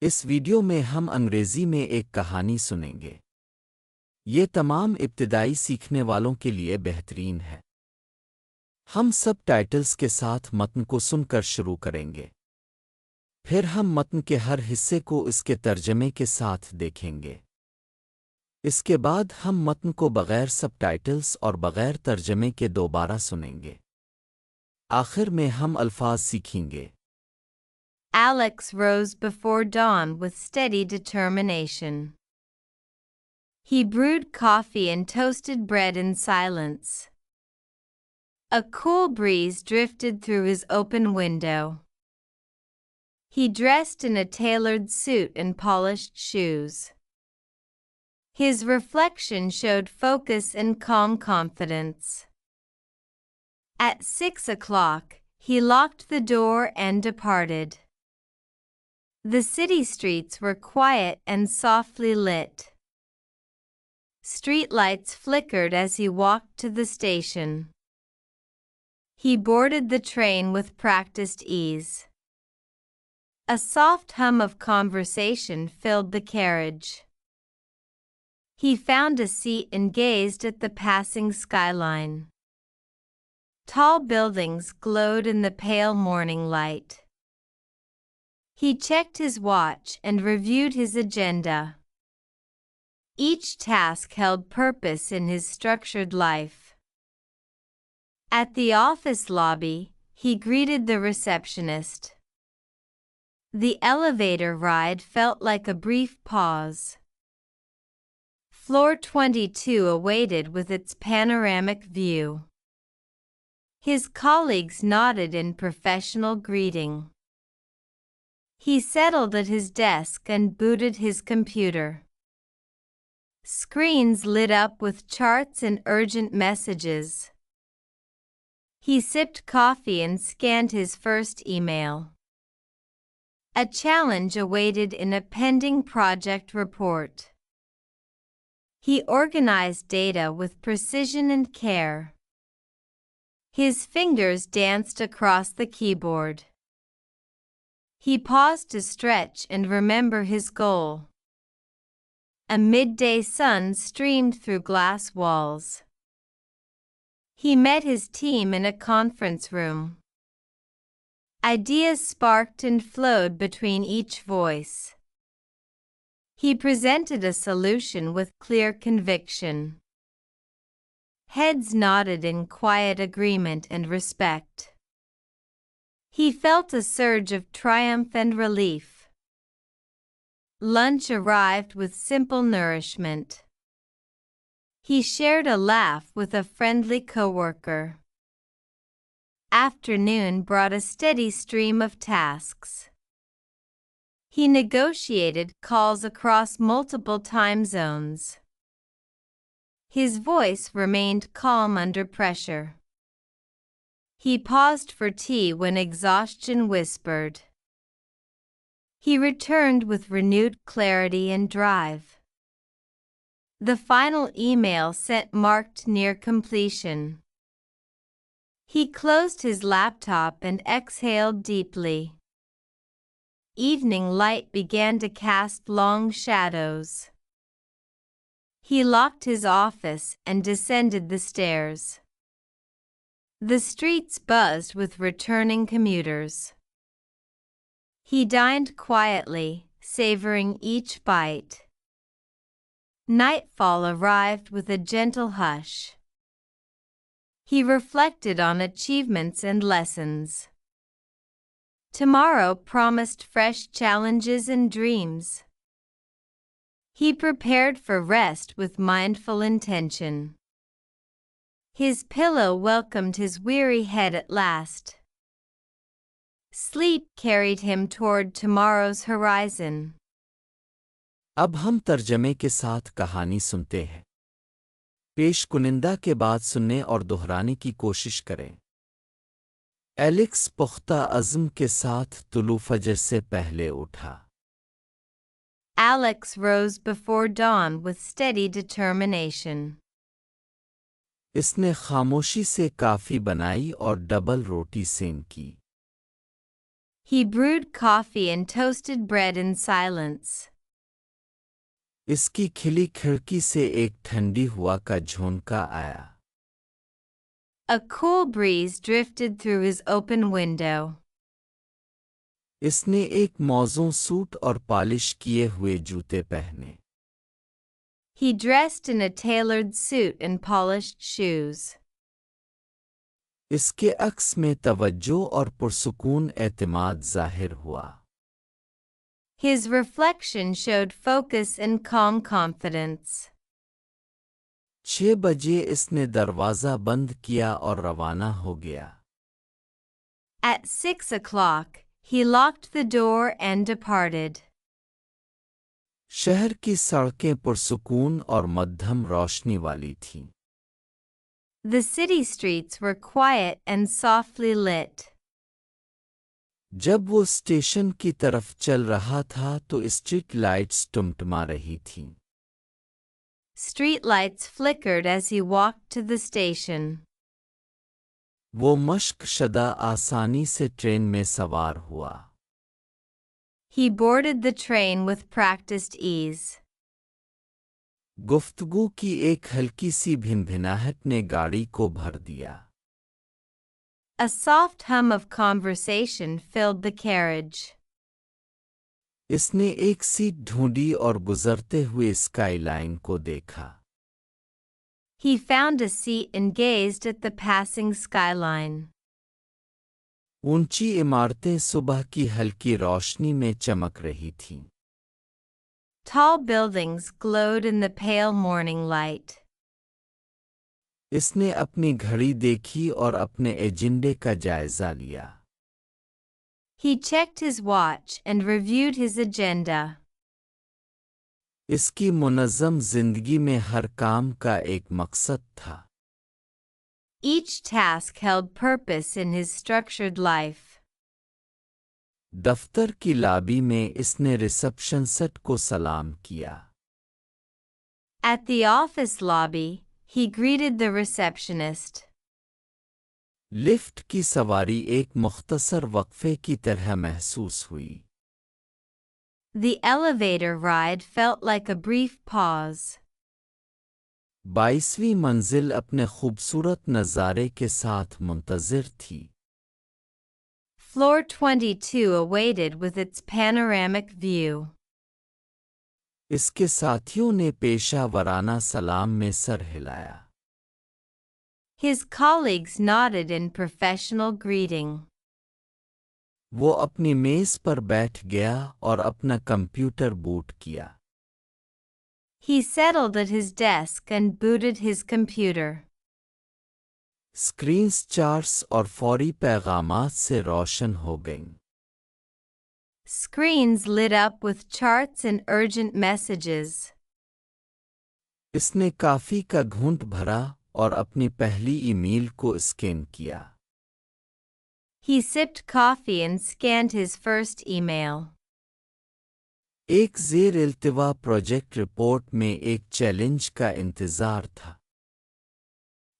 اس video میں ہم انگریزی میں ایک کہانی سنیں گے۔ یہ تمام ابتدائی سیکھنے والوں کے لیے بہترین ہے۔ ہم سب ٹائٹلز کے ساتھ متن کو سن کر شروع کریں گے، پھر ہم متن کے ہر حصے کو اس کے ترجمے کے ساتھ دیکھیں گے۔ اس کے بعد ہم متن کو بغیر سب ٹائٹلز اور بغیر ترجمے کے دوبارہ سنیں گے۔ آخر میں ہم الفاظ سیکھیں گے۔ Alex rose before dawn with steady determination. He brewed coffee and toasted bread in silence. A cool breeze drifted through his open window. He dressed in a tailored suit and polished shoes. His reflection showed focus and calm confidence. At 6 o'clock, he locked the door and departed. The city streets were quiet and softly lit. Street lights flickered as he walked to the station. He boarded the train with practiced ease. A soft hum of conversation filled the carriage. He found a seat and gazed at the passing skyline. Tall buildings glowed in the pale morning light. He checked his watch and reviewed his agenda. Each task held purpose in his structured life. At the office lobby, he greeted the receptionist. The elevator ride felt like a brief pause. Floor 22 awaited with its panoramic view. His colleagues nodded in professional greeting. He settled at his desk and booted his computer. Screens lit up with charts and urgent messages. He sipped coffee and scanned his first email. A challenge awaited in a pending project report. He organized data with precision and care. His fingers danced across the keyboard. He paused to stretch and remember his goal. A midday sun streamed through glass walls. He met his team in a conference room. Ideas sparked and flowed between each voice. He presented a solution with clear conviction. Heads nodded in quiet agreement and respect. He felt a surge of triumph and relief. Lunch arrived with simple nourishment. He shared a laugh with a friendly coworker. Afternoon brought a steady stream of tasks. He negotiated calls across multiple time zones. His voice remained calm under pressure. He paused for tea when exhaustion whispered. He returned with renewed clarity and drive. The final email sent marked near completion. He closed his laptop and exhaled deeply. Evening light began to cast long shadows. He locked his office and descended the stairs. The streets buzzed with returning commuters. He dined quietly, savoring each bite. Nightfall arrived with a gentle hush. He reflected on achievements and lessons. Tomorrow promised fresh challenges and dreams. He prepared for rest with mindful intention. His pillow welcomed his weary head at last. Sleep carried him toward tomorrow's horizon. اب ہم ترجمے کے ساتھ کہانی سنتے ہیں۔ پیش کنندہ کے بعد سننے اور دہرانے کی کوشش کریں۔ ایلیکس پختہ عزم کے ساتھ طلوع فجر سے پہلے اٹھا۔ Alex rose before dawn with steady determination. اس نے خاموشی سے کافی بنائی اور ڈبل روٹی سین کی۔ He brewed coffee and toasted bread in silence. इसकी खिली खिड़की से एक ठंडी हवा का झोंका आया। A cool breeze drifted through his open window. इसने एक मौजूद सूट और पॉलिश किए हुए जूते पहने। He dressed in a tailored suit and polished shoes. इसके अक्स में तवज्जो और पुरसुकून एतमाद जाहिर हुआ। His reflection showed focus and calm confidence. 6 बजे इसने दरवाज़ा बंद किया और रवाना हो गया। At 6 o'clock, he locked the door and departed. शहर की सड़कें पुरसुकून और मध्यम रोशनी वाली थीं। The city streets were quiet and softly lit. जब वो स्टेशन की तरफ चल रहा था तो स्ट्रीट लाइट्स टिमटिमा रही थीं। Street lights flickered as he walked to the station. वो मश्क शदा आसानी से ट्रेन में सवार हुआ। He boarded the train with practiced ease. गुफ्तगू की एक हल्की सी भिनभिनाहट ने गाड़ी को भर दिया। A soft hum of conversation filled the carriage. इसने एक सीट ढूंढी और गुजरते हुए स्काईलाइन को देखा। He found a seat and gazed at the passing skyline. ऊंची इमारतें सुबह की हल्की रोशनी में चमक रही थीं। Tall buildings glowed in the pale morning light. इसने अपनी घड़ी देखी और अपने एजेंडे का जायजा लिया। He checked his watch and reviewed his agenda. इसकी मुनज़्ज़म जिंदगी में हर काम का एक मकसद था। Each task held purpose in his structured life. दफ्तर की लॉबी में इसने रिसेप्शनिस्ट को सलाम किया। At the office lobby, he greeted the receptionist. Lift की सवारी एक मुख्तसर वक्फे की तरह महसूस हुई। The elevator ride felt like a brief pause. 22वीं मंजिल अपने खूबसूरत नज़ारे के साथ मुंतज़िर थी। Floor 22 awaited with its panoramic view. इसके साथियों ने पेशा वराना सलाम में सर हिलाया। His colleagues nodded in professional greeting. वो अपनी मेज़ पर बैठ गया और अपना कंप्यूटर बूट किया। He settled at his desk and booted his computer. Screens charts और फौरी पैगामात से रोशन हो गईं। Screens lit up with charts and urgent messages. इसने काफ़ी का घूंट भरा और अपनी पहली ईमेल को स्कैन किया। He sipped coffee and scanned his first email. एक ज़ेर इल्तिवा प्रोजेक्ट रिपोर्ट में एक चैलेंज का इंतज़ार था।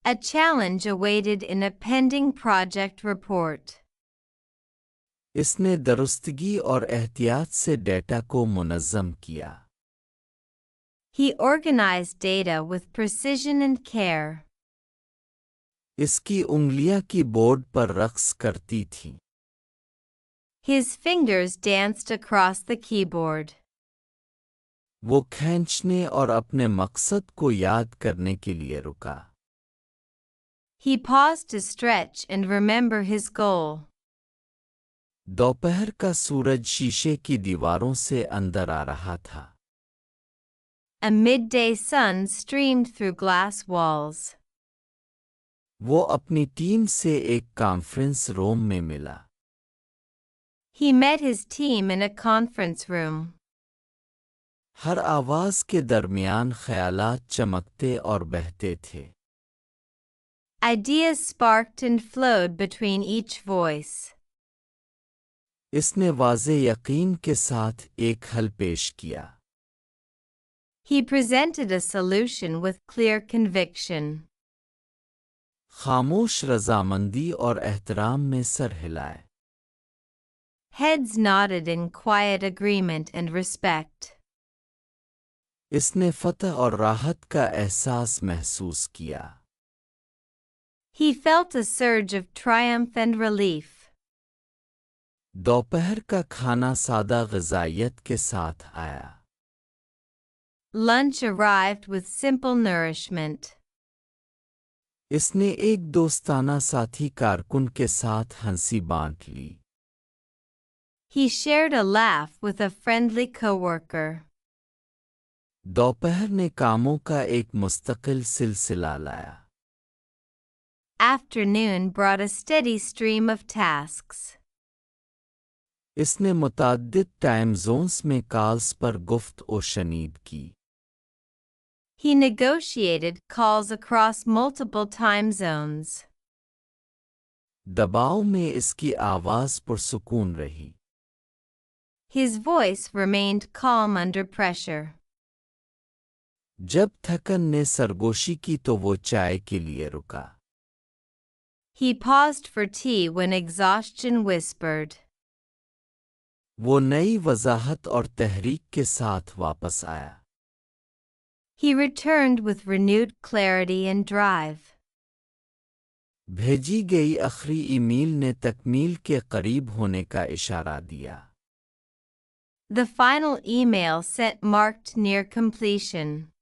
A challenge awaited in a pending project report. इसने दुरुस्तगी और एहतियात से डेटा को मुनज़्ज़म किया। He organized data with precision and care. इसकी उंगलियां कीबोर्ड पर रक्स करती थीं। His fingers danced across the keyboard. वो खींचने और अपने मकसद को याद करने के लिए रुका। He paused to stretch and remember his goal. दोपहर का सूरज शीशे की दीवारों से अंदर आ रहा था। A midday sun streamed through glass walls. वो अपनी टीम से एक कॉन्फ्रेंस रूम में मिला। He met his team in a conference room. हर आवाज़ के दरमियान ख़यालात चमकते और बहते थे। Ideas sparked and flowed between each voice. इसने वाज़े यकीन के साथ एक हल पेश किया। He presented a solution with clear conviction. खामोश रज़ामंदी और एहतराम में सर हिलाए। Heads nodded in quiet agreement and respect. इसने फतह और राहत का एहसास महसूस किया. He felt a surge of triumph and relief. दोपहर का खाना सादा ग़िज़ाइयत के साथ आया. Lunch arrived with simple nourishment. इसने एक दोस्ताना साथी कारकुन के साथ हंसी बांट ली. He shared a laugh with a friendly coworker. दोपहर ने कामों का एक मुस्तकिल सिलसिला लाया. Afternoon brought a steady stream of tasks. इसने मुताद्दिद टाइम जोन्स में कॉल्स पर गुफ्त-ओ शनीद की. He negotiated calls across multiple time zones. दबाव में इसकी आवाज़ पुरसुकून रही. His voice remained calm under pressure. जब थकन ने सरगोशी की तो वो चाय के लिए रुका. He paused for tea when exhaustion whispered. वो नई वजाहत और तहरीक के साथ वापस आया. He returned with renewed clarity and drive. भेजी गई आखिरी ईमेल ने तकमील के करीब होने का इशारा दिया. The final email sent marked near completion.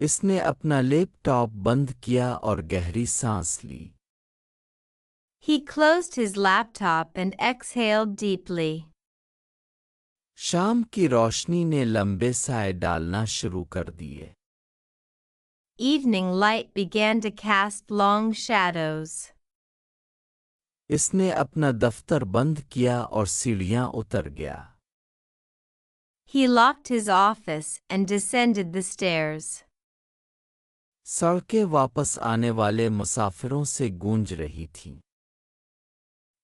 इसने अपना लैपटॉप बंद किया और गहरी सांस ली. He closed his laptop and exhaled deeply. शाम की रोशनी ने लंबे साए डालना शुरू कर दिए. Evening light began to cast long shadows. इसने अपना दफ्तर बंद किया और सीढ़ियां उतर गया. He locked his office and descended the stairs. सड़कें वापस आने वाले मुसाफिरों से गूंज रही थीं.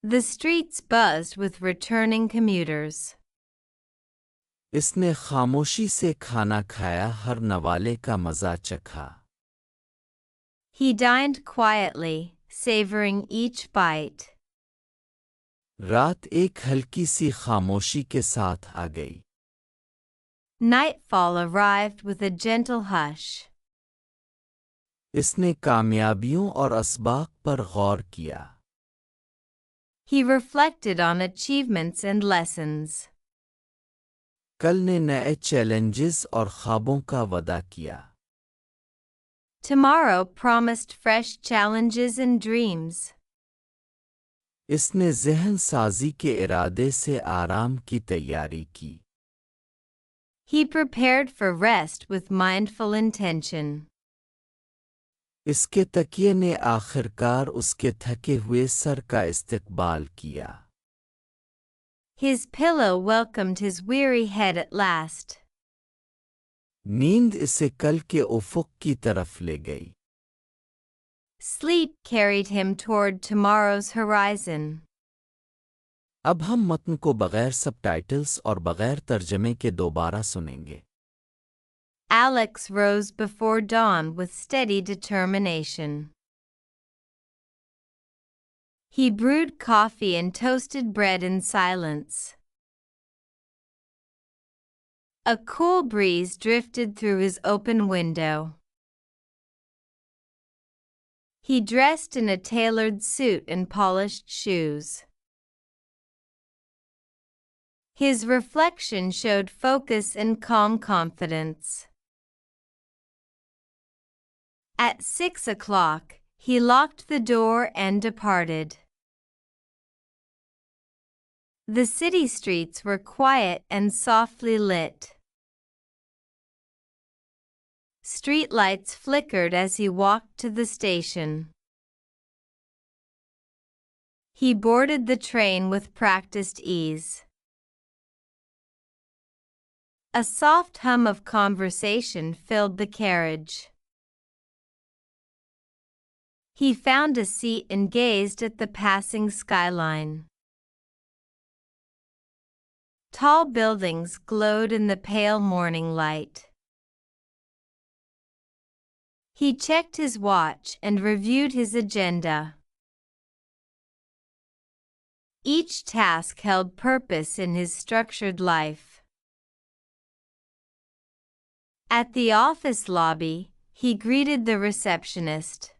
The streets buzzed with returning commuters. इसने खामोशी से खाना खाया, हर नवाले का मज़ा चखा. He dined quietly, savoring each bite. रात एक हल्की सी खामोशी के साथ आ गई. Nightfall arrived with a gentle hush. इसने कामयाबियों और असबाक पर गौर किया. He reflected on achievements and lessons. कल ने नए चैलेंजेस और ख्वाबों का वादा किया. Tomorrow promised fresh challenges and dreams. इसने ज़हन साजी के इरादे से आराम की तैयारी की. He prepared for rest with mindful intention. इसके तकिए ने आखिरकार उसके थके हुए सर का इस्तकबाल किया. His pillow welcomed his weary head at last. नींद इसे कल के उफ़ुक़ की तरफ ले गई. Sleep carried him toward tomorrow's horizon. अब हम मतन को बगैर सबटाइटल्स और बगैर तर्जमे के दोबारा सुनेंगे. Alex rose before dawn with steady determination. He brewed coffee and toasted bread in silence. A cool breeze drifted through his open window. He dressed in a tailored suit and polished shoes. His reflection showed focus and calm confidence. At 6 o'clock, he locked the door and departed. The city streets were quiet and softly lit. Streetlights flickered as he walked to the station. He boarded the train with practiced ease. A soft hum of conversation filled the carriage. He found a seat and gazed at the passing skyline. Tall buildings glowed in the pale morning light. He checked his watch and reviewed his agenda. Each task held purpose in his structured life. At the office lobby, he greeted the receptionist.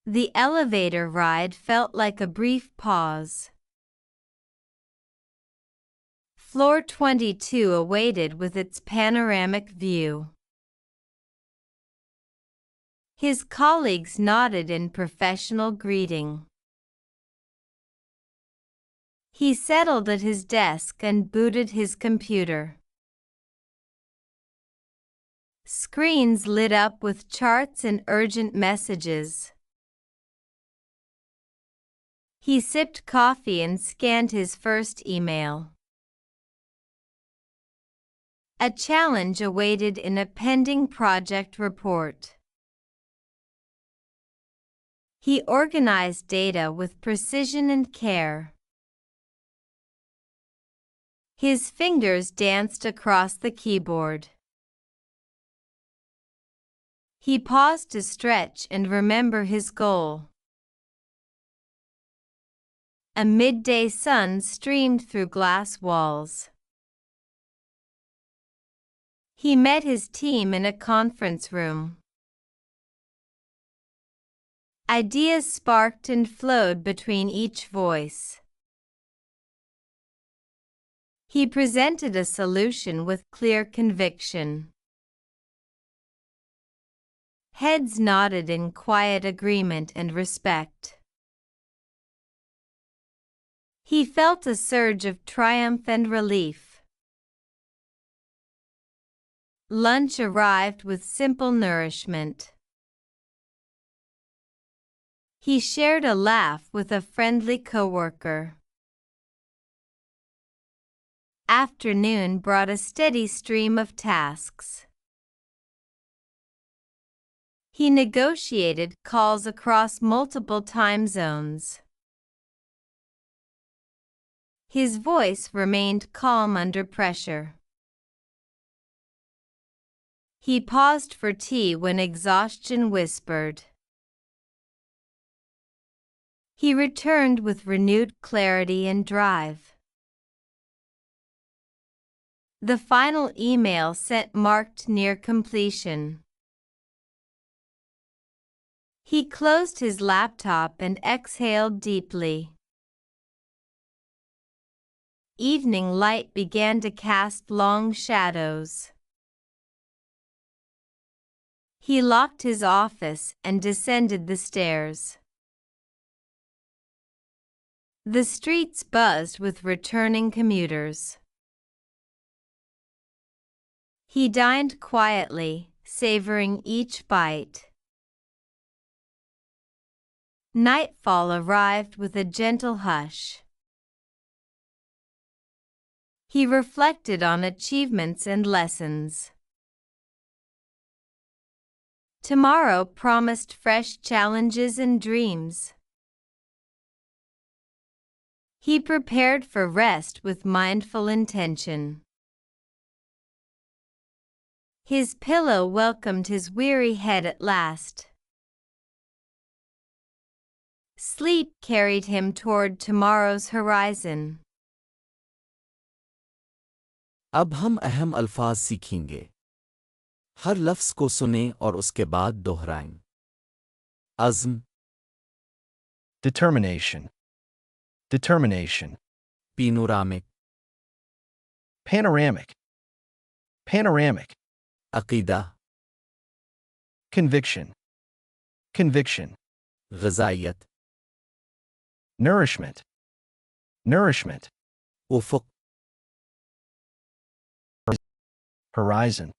The elevator ride felt like a brief pause. Floor 22 awaited with its panoramic view. His colleagues nodded in professional greeting. He settled at his desk and booted his computer. Screens lit up with charts and urgent messages. He sipped coffee and scanned his first email. A challenge awaited in a pending project report. He organized data with precision and care. His fingers danced across the keyboard. He paused to stretch and remember his goal. A midday sun streamed through glass walls. He met his team in a conference room. Ideas sparked and flowed between each voice. He presented a solution with clear conviction. Heads nodded in quiet agreement and respect. He felt a surge of triumph and relief. Lunch arrived with simple nourishment. He shared a laugh with a friendly coworker. Afternoon brought a steady stream of tasks. He negotiated calls across multiple time zones. His voice remained calm under pressure. He paused for tea when exhaustion whispered. He returned with renewed clarity and drive. The final email sent marked near completion. He closed his laptop and exhaled deeply. Evening light began to cast long shadows. He locked his office and descended the stairs. The streets buzzed with returning commuters. He dined quietly, savoring each bite. Nightfall arrived with a gentle hush. He reflected on achievements and lessons. Tomorrow promised fresh challenges and dreams. He prepared for rest with mindful intention. His pillow welcomed his weary head at last. Sleep carried him toward tomorrow's horizon. अब हम अहम अल्फाज सीखेंगे। हर लफ्ज़ को सुनें और उसके बाद दोहराएं। अज़्म, determination, determination, panoramic, panoramic, panoramic, अक़ीदा, conviction, conviction, ग़ज़ाइयत, nourishment, nourishment, उफ़ुक़, horizon,